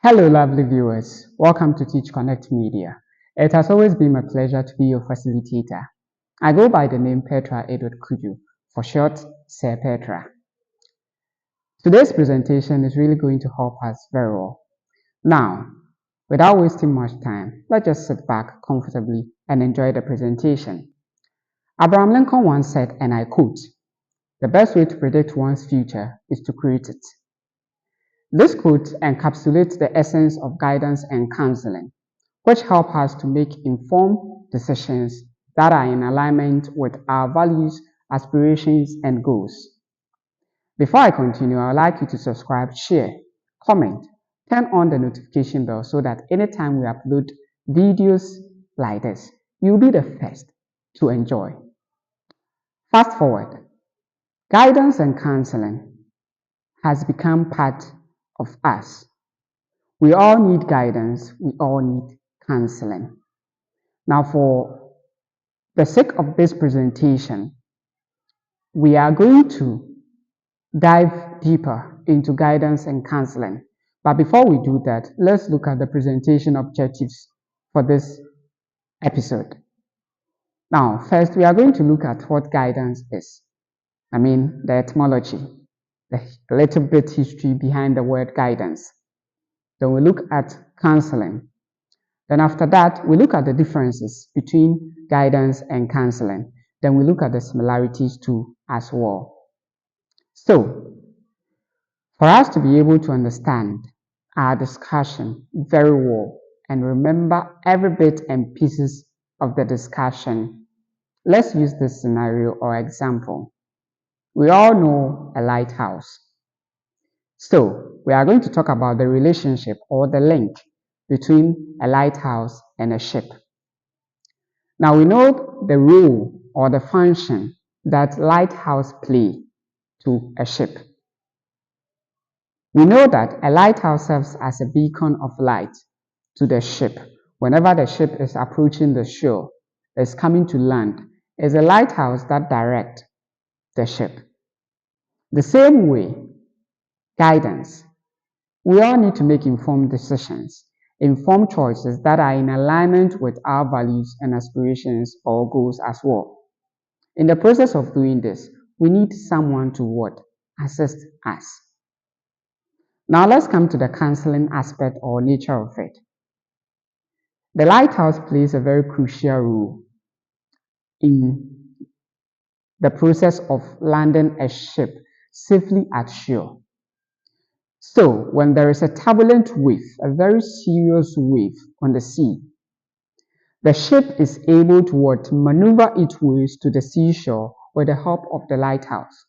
Hello, lovely viewers. Welcome to Teach Connect Media. It has always been my pleasure to be your facilitator. I go by the name Petra Edward Kudu, for short, Sir Petra. Today's presentation is really going to help us very well. Now, without wasting much time, let's just sit back comfortably and enjoy the presentation. Abraham Lincoln once said, and I quote, "The best way to predict one's future is to create it." This quote encapsulates the essence of guidance and counseling, which help us to make informed decisions that are in alignment with our values, aspirations, and goals. Before I continue, I would like you to subscribe, share, comment, turn on the notification bell so that anytime we upload videos like this, you'll be the first to enjoy. Fast forward, guidance and counseling has become part of us. We all need guidance, we all need counseling. Now, for the sake of this presentation, we are going to dive deeper into guidance and counseling. But before we do that, let's look at the presentation objectives for this episode. Now, first, we are going to look at what guidance is. The etymology, the little bit history behind the word guidance. Then we look at counseling. Then after that, we look at the differences between guidance and counseling. Then we look at the similarities too as well. So, for us to be able to understand our discussion very well and remember every bit and pieces of the discussion, let's use this scenario or example. We all know a lighthouse. So, we are going to talk about the relationship or the link between a lighthouse and a ship. Now we know the role or the function that lighthouse play to a ship. We know that a lighthouse serves as a beacon of light to the ship. Whenever the ship is approaching the shore, is coming to land, is a lighthouse that directs the ship. The same way, guidance. We all need to make informed decisions, informed choices that are in alignment with our values and aspirations or goals as well. In the process of doing this, we need someone to what? Assist us. Now let's come to the counseling aspect or nature of it. The lighthouse plays a very crucial role in the process of landing a ship safely at shore. So when there is a turbulent wave, a very serious wave on the sea, the ship is able to maneuver its ways to the seashore with the help of the lighthouse.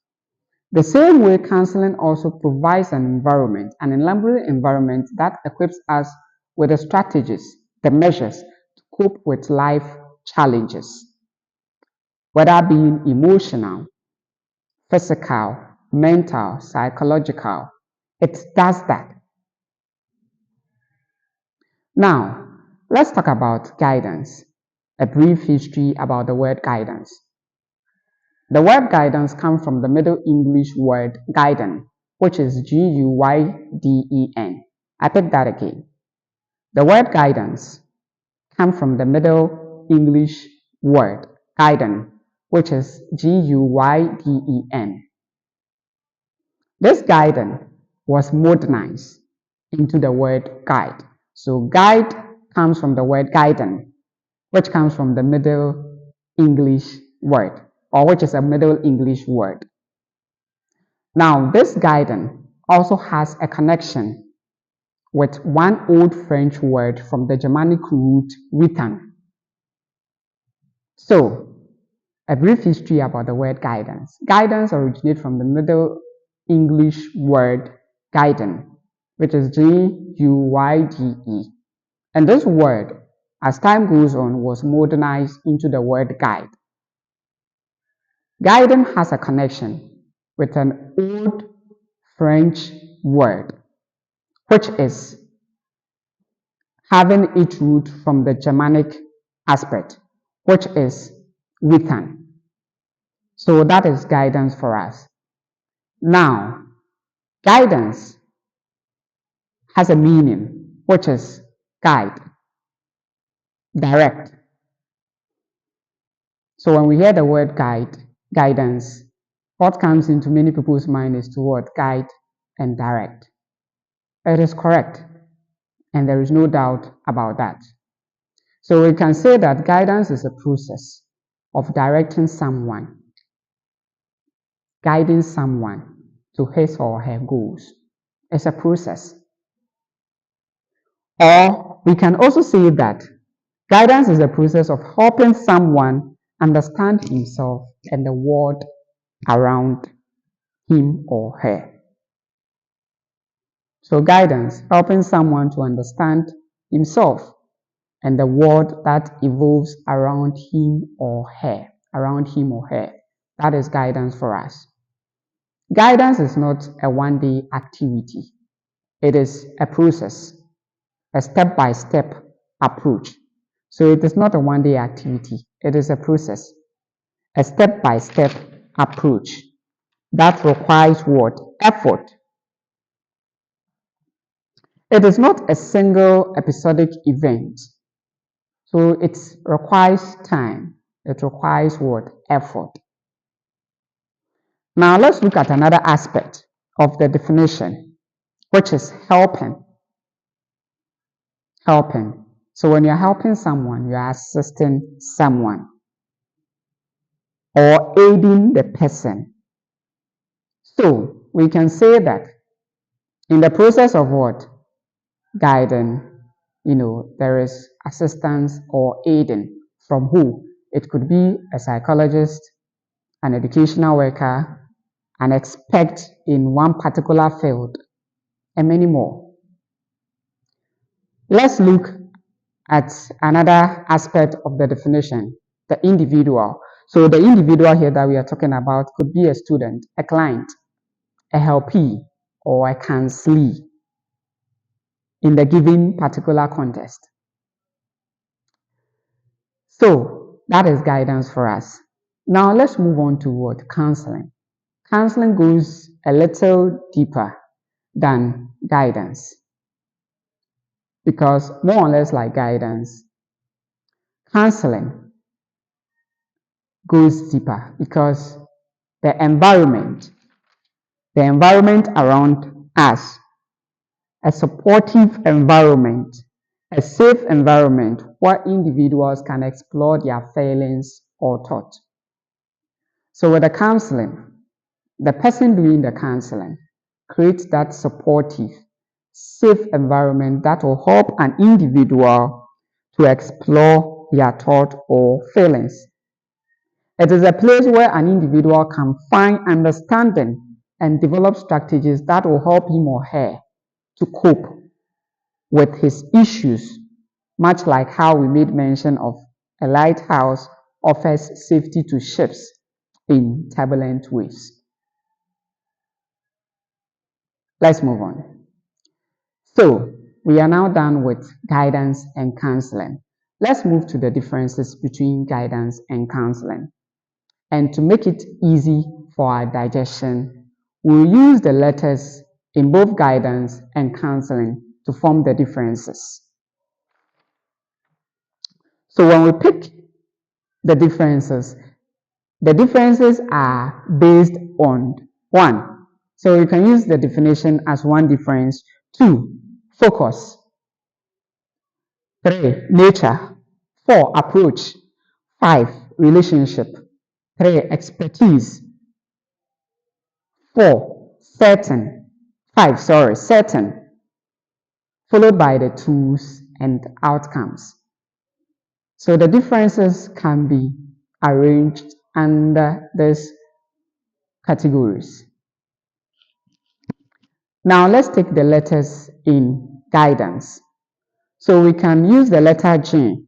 The same way, counseling also provides an environment, an enabling environment that equips us with the strategies, the measures to cope with life challenges, whether being emotional, physical, mental, psychological. It does that. Now, let's talk about guidance, a brief history about the word guidance. The word guidance comes from the Middle English word guiden, which is G-U-Y-D-E-N. I pick that again. The word guidance comes from the Middle English word guiden, which is G-U-Y-D-E-N. This guiden was modernized into the word guide. So guide comes from the word guiden, which comes from the Middle English word, or which is a Middle English word. Now, this guidance also has a connection with one old French word from the Germanic root withan. So, a brief history about the word guidance. Guidance originates from the Middle English word guiden, which is G-U-Y-D-E. And this word, as time goes on, was modernized into the word guide. Guiding has a connection with an old French word, which is having its root from the Germanic aspect, which is withan. So that is guidance for us. Now, guidance has a meaning. which is guide, direct. So when we hear the word guide, guidance, what comes into many people's mind is the word guide and direct. It is correct, and there is no doubt about that. So we can say that guidance is a process of directing someone, guiding someone to his or her goals. It's a process. Or we can also say that guidance is a process of helping someone understand himself and the world around him or her. So guidance, helping someone to understand himself and the world that evolves around him or her, That is guidance for us. Guidance is not a one-day activity. It is a process, a step-by-step approach. So it is not a one-day activity. It is a process, a step-by-step approach that requires what? Effort. It is not a single episodic event. So it requires time. It requires what? Effort. Now let's look at another aspect of the definition, which is helping. Helping. So when you're helping someone, you're assisting someone or aiding the person. So we can say that in the process of what? Guiding, there is assistance or aiding from who? It could be a psychologist, an educational worker, an expert in one particular field, and many more. Let's look at another aspect of the definition, the individual. So the individual here that we are talking about could be a student, a client, a helpee, or a counselee in the given particular context. So that is guidance for us. Now let's move on to what? Counseling. Counseling goes a little deeper than guidance because more or less like guidance, counseling goes deeper because the environment around us, a supportive environment, a safe environment where individuals can explore their feelings or thoughts. So with the counseling, the person doing the counseling creates that supportive, safe environment that will help an individual to explore their thought or feelings. It is a place where an individual can find understanding and develop strategies that will help him or her to cope with his issues, much like how we made mention of a lighthouse offers safety to ships in turbulent waves. Let's move on. So, we are now done with guidance and counseling. Let's move to the differences between guidance and counseling. And to make it easy for our digestion, we'll use the letters in both guidance and counseling to form the differences. So when we pick the differences are based on 1. So you can use the definition as 1 difference. 2, focus. 3, nature. 4, approach. 5, relationship. 3, expertise. 4, certain. Followed by the tools and outcomes. So the differences can be arranged under these categories. Now let's take the letters in guidance. So we can use the letter G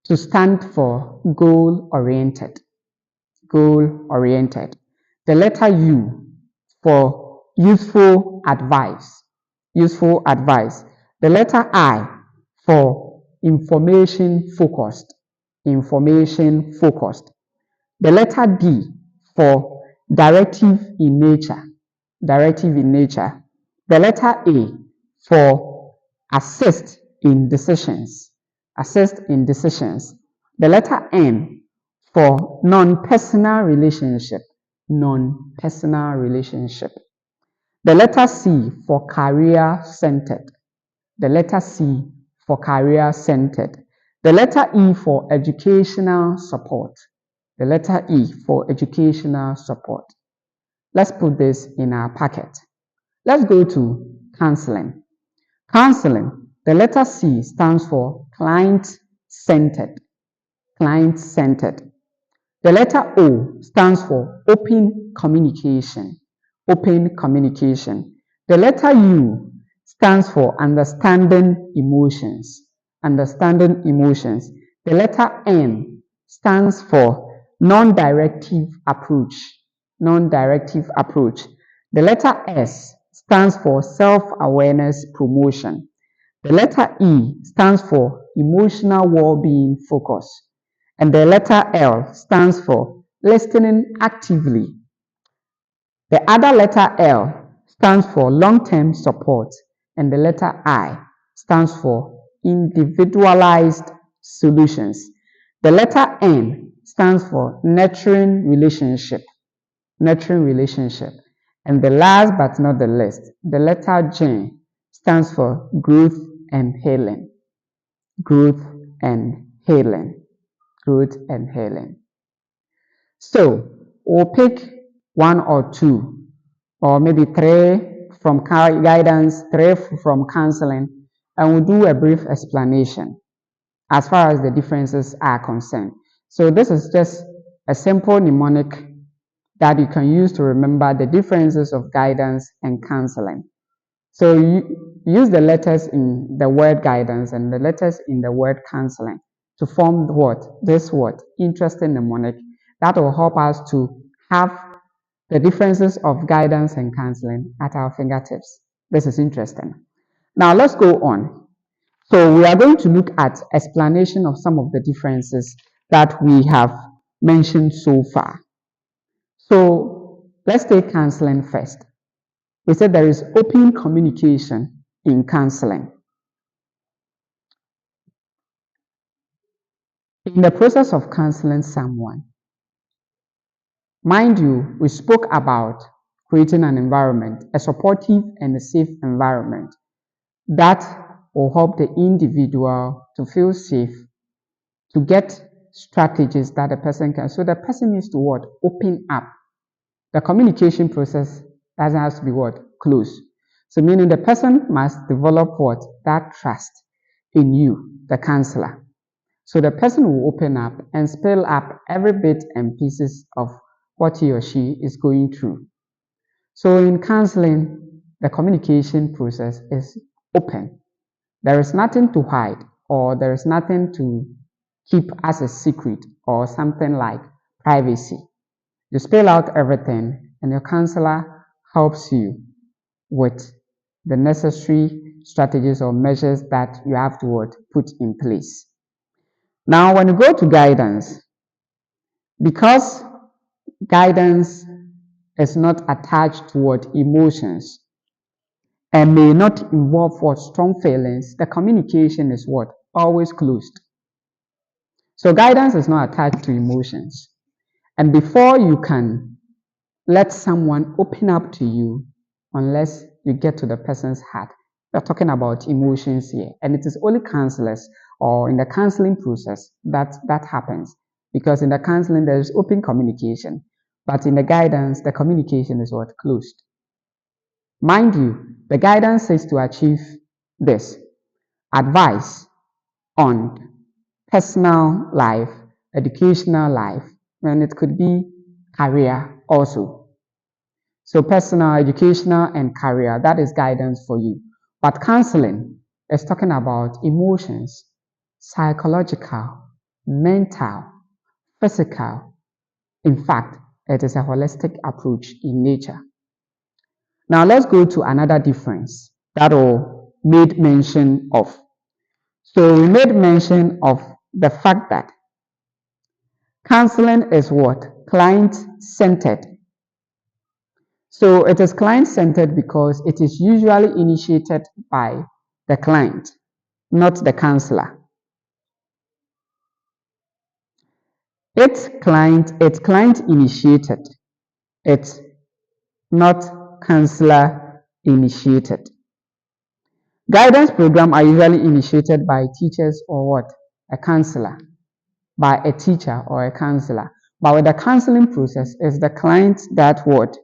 to stand for goal-oriented. The letter U for useful advice. The letter I for information-focused. The letter D for directive in nature. The letter A for assist in decisions. Assist in decisions. The letter N for non-personal relationship. Non-personal relationship. The letter C for career-centered. The letter C for career-centered. The letter E for educational support. The letter E for educational support. Let's put this in our packet. Let's go to counseling. Counseling, the letter C stands for client-centered. Client-centered. The letter O stands for open communication. Open communication. The letter U stands for understanding emotions. Understanding emotions. The letter N stands for non-directive approach. Non-directive approach. The letter S stands for self-awareness promotion. The letter E stands for emotional well-being focus. And the letter L stands for listening actively. The other letter L stands for long-term support, and the letter I stands for individualized solutions. The letter N stands for nurturing relationship. Nurturing relationship. And the last but not the least, the letter J stands for growth and healing. Growth and healing. Growth and healing. So we'll pick one or two, or maybe three from guidance, three from counseling, and we'll do a brief explanation as far as the differences are concerned. So this is just a simple mnemonic that you can use to remember the differences of guidance and counseling. So you use the letters in the word guidance and the letters in the word counseling to form what? This what? Interesting mnemonic that will help us to have the differences of guidance and counseling at our fingertips. This is interesting. Now let's go on. So we are going to look at explanation of some of the differences that we have mentioned so far. So let's take counseling first. We said there is open communication in counseling. In the process of counseling someone, mind you, we spoke about creating an environment, a supportive and a safe environment that will help the individual to feel safe, to get strategies that the person can. So the person needs to what? Open up. The communication process doesn't have to be what? Close. So meaning the person must develop what? That trust in you, the counselor. So the person will open up and spill up every bit and pieces of what he or she is going through. So in counseling, the communication process is open. There is nothing to hide, or there is nothing to keep as a secret or something like privacy. You spell out everything, and your counselor helps you with the necessary strategies or measures that you have to put in place. Now, when you go to guidance, because guidance is not attached toward emotions and may not involve what strong feelings, the communication is what? Always closed. So guidance is not attached to emotions. And before you can let someone open up to you, unless you get to the person's heart, we're talking about emotions here. And it is only counselors or in the counseling process that happens. Because in the counseling, there is open communication. But in the guidance, the communication is what? Closed. Mind you, the guidance is to achieve this. Advice on personal life, educational life, and it could be career also. So personal, educational, and career, that is guidance for you. But counseling is talking about emotions, psychological, mental, physical. In fact, it is a holistic approach in nature. Now let's go to another difference that we made mention of. So we made mention of the fact that counseling is what? Client-centered. So it is client-centered because it is usually initiated by the client, not the counselor. It's client initiated. It's not counselor initiated. Guidance programs are usually initiated by teachers or what? A counselor, by a teacher or a counselor. But with the counseling process, it's the client that what?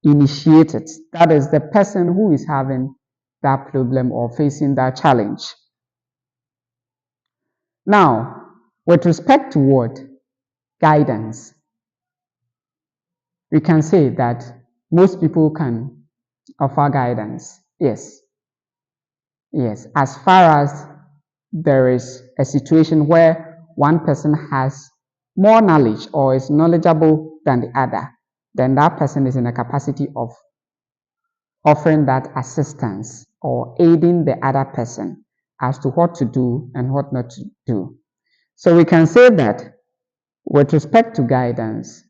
Initiated. That is the person who is having that problem or facing that challenge. Now, with respect to what? Guidance. We can say that most people can offer guidance. Yes. Yes. As far as there is a situation where one person has more knowledge or is knowledgeable than the other, then that person is in a capacity of offering that assistance or aiding the other person as to what to do and what not to do. So we can say that with respect to guidance,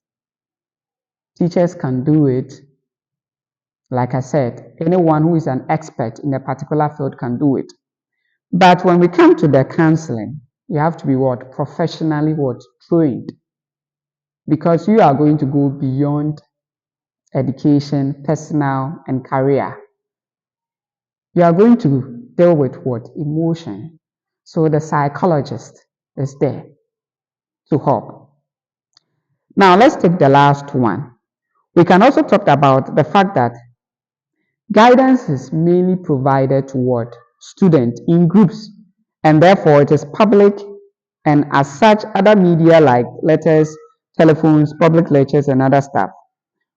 teachers can do it. Like I said, anyone who is an expert in a particular field can do it. But when we come to the counseling, you have to be what? Professionally what? Trained. Because you are going to go beyond education, personal, and career. You are going to deal with what? Emotion. So the psychologist is there to help. Now let's take the last one. We can also talk about the fact that guidance is mainly provided to what? Students in groups, and therefore it is public, and as such other media like letters, telephones, public lectures and other stuff.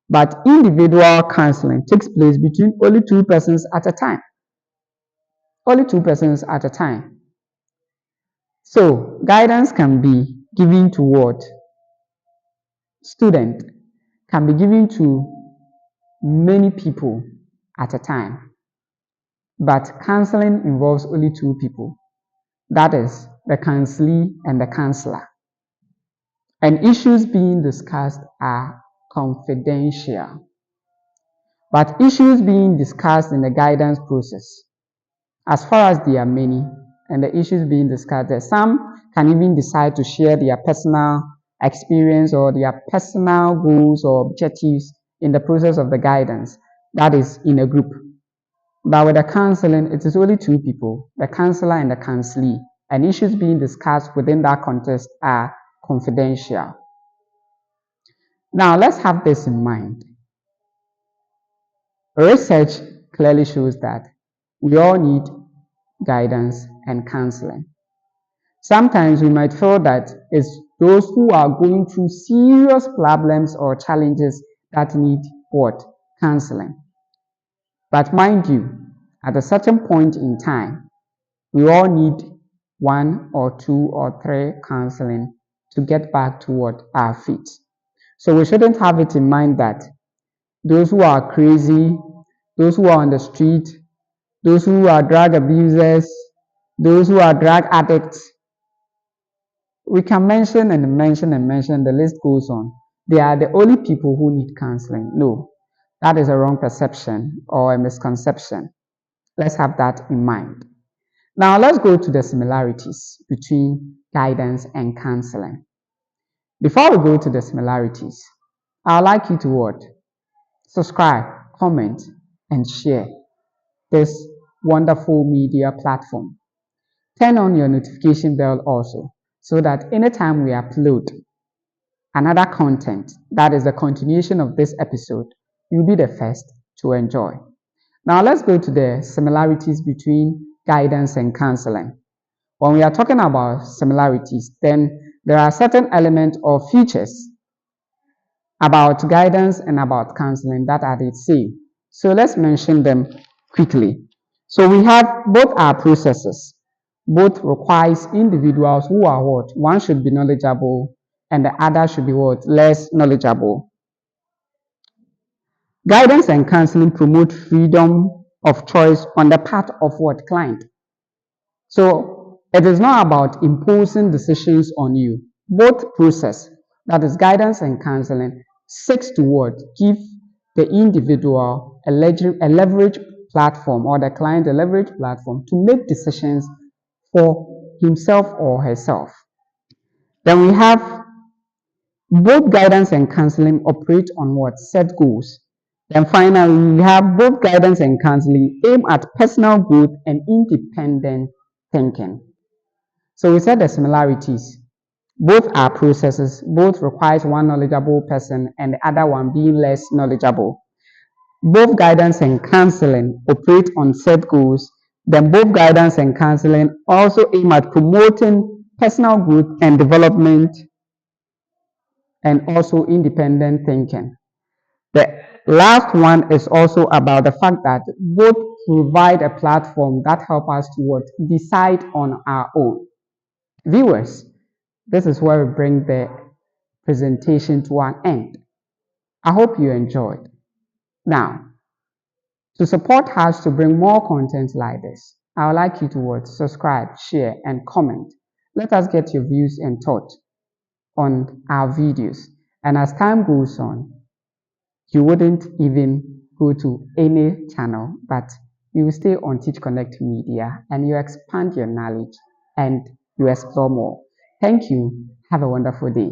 But individual counseling takes place between only two persons at a time. Only two persons at a time. So guidance can be given to what? Student can be given to many people at a time. But counseling involves only two people. That is the counselee and the counselor. And issues being discussed are confidential. But issues being discussed in the guidance process, as far as there are many, and the issues being discussed, some can even decide to share their personal experience or their personal goals or objectives in the process of the guidance. That is in a group. But with the counseling, it is only two people, the counselor and the counselee, and issues being discussed within that context are confidential. Now, let's have this in mind. Research clearly shows that we all need guidance and counseling. Sometimes we might feel that it's those who are going through serious problems or challenges that need what? Counseling. But mind you, at a certain point in time, we all need one or two or three counseling to get back to what? Our feet. So we shouldn't have it in mind that those who are crazy, those who are on the street, those who are drug abusers, those who are drug addicts, we can mention and mention and mention, the list goes on. They are the only people who need counseling. No, that is a wrong perception or a misconception. Let's have that in mind. Now let's go to the similarities between guidance and counseling. Before we go to the similarities, I'd like you to what? Subscribe, comment, and share this wonderful media platform. Turn on your notification bell also, so that anytime we upload another content that is the continuation of this episode, you'll be the first to enjoy. Now let's go to the similarities between guidance and counseling. When we are talking about similarities, then there are certain elements or features about guidance and about counseling that are the same. So let's mention them quickly. So we have both our processes. Both requires individuals who are what? One should be knowledgeable and the other should be what? Less knowledgeable. Guidance and counseling promote freedom of choice on the part of what? Client. So it is not about imposing decisions on you. Both process, that is guidance and counseling, seeks to what? Give the individual a leverage platform or the client a leverage platform to make decisions for himself or herself. Then we have both guidance and counseling operate on what? Set goals. Then finally, we have both guidance and counseling aim at personal growth and independent thinking. So we said the similarities. Both are processes. Both requires one knowledgeable person and the other one being less knowledgeable. Both guidance and counseling operate on set goals. Then both guidance and counseling also aim at promoting personal growth and development and also independent thinking. The last one is also about the fact that both provide a platform that help us to what? Decide on our own. Viewers, this is where we bring the presentation to an end. I hope you enjoyed. Now, to support us to bring more content like this, I would like you to subscribe, share, and comment. Let us get your views and thoughts on our videos. And as time goes on, you wouldn't even go to any channel, but you will stay on Teach Connect Media and you expand your knowledge and you explore more. Thank you. Have a wonderful day.